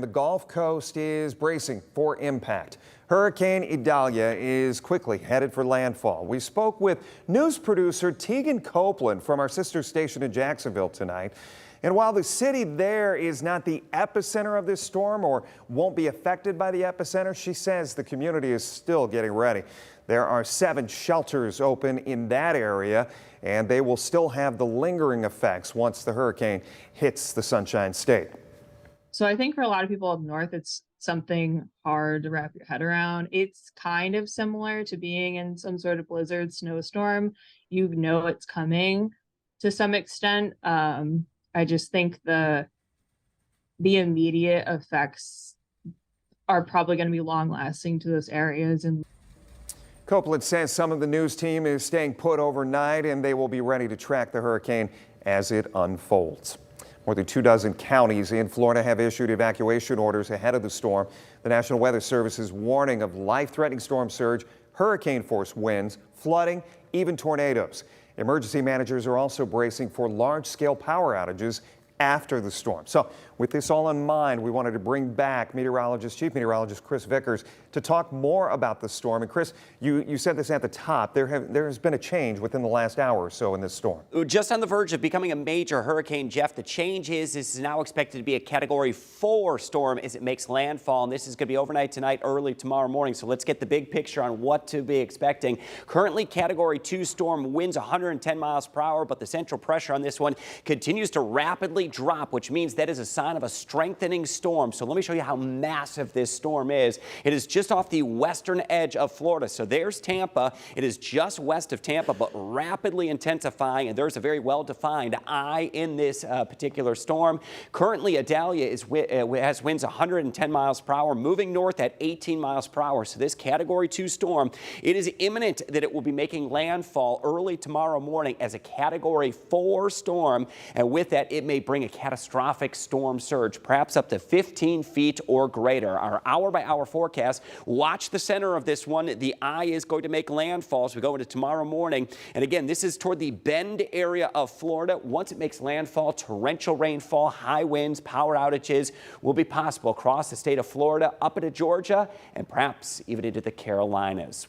The Gulf Coast is bracing for impact. Hurricane Idalia is quickly headed for landfall. We spoke with news producer Tegan Copeland from our sister station in Jacksonville tonight. And while the city there is not the epicenter of this storm or won't be affected by the epicenter, she says the community is still getting ready. There are 7 shelters open in that area, and they will still have the lingering effects once the hurricane hits the Sunshine State. So I think for a lot of people up north, it's something hard to wrap your head around. It's kind of similar to being in some sort of blizzard snowstorm. You know it's coming to some extent. I just think the immediate effects are probably going to be long lasting to those areas. And Copeland says some of the news team is staying put overnight and they will be ready to track the hurricane as it unfolds. More than 24 counties in Florida have issued evacuation orders ahead of the storm. The National Weather Service is warning of life-threatening storm surge, hurricane-force winds, flooding, even tornadoes. Emergency managers are also bracing for large-scale power outages after the storm. So with this all in mind, we wanted to bring back Chief Meteorologist Chris Vickers to talk more about the storm. And Chris, you said this at the top. There has been a change within the last hour or so in this storm. Just on the verge of becoming a major hurricane, Jeff. The change is this is now expected to be a Category 4 storm as it makes landfall. And this is going to be overnight tonight, early tomorrow morning. So let's get the big picture on what to be expecting. Currently, Category 2 storm winds 110 miles per hour, but the central pressure on this one continues to rapidly drop, which means that is a sign of a strengthening storm. So let me show you how massive this storm is. It is just off the western edge of Florida. So there's Tampa. It is just west of Tampa, but rapidly intensifying. And there's a very well-defined eye in this particular storm. Currently, Idalia has winds 110 miles per hour, moving north at 18 miles per hour. So this Category 2 storm, it is imminent that it will be making landfall early tomorrow morning as a Category 4 storm. And with that, it may bring a catastrophic storm surge, perhaps up to 15 feet or greater. Our hour-by-hour forecast, watch the center of this one. The eye is going to make landfall as we go into tomorrow morning. And again, this is toward the Bend area of Florida. Once it makes landfall, torrential rainfall, high winds, power outages will be possible across the state of Florida, up into Georgia, and perhaps even into the Carolinas.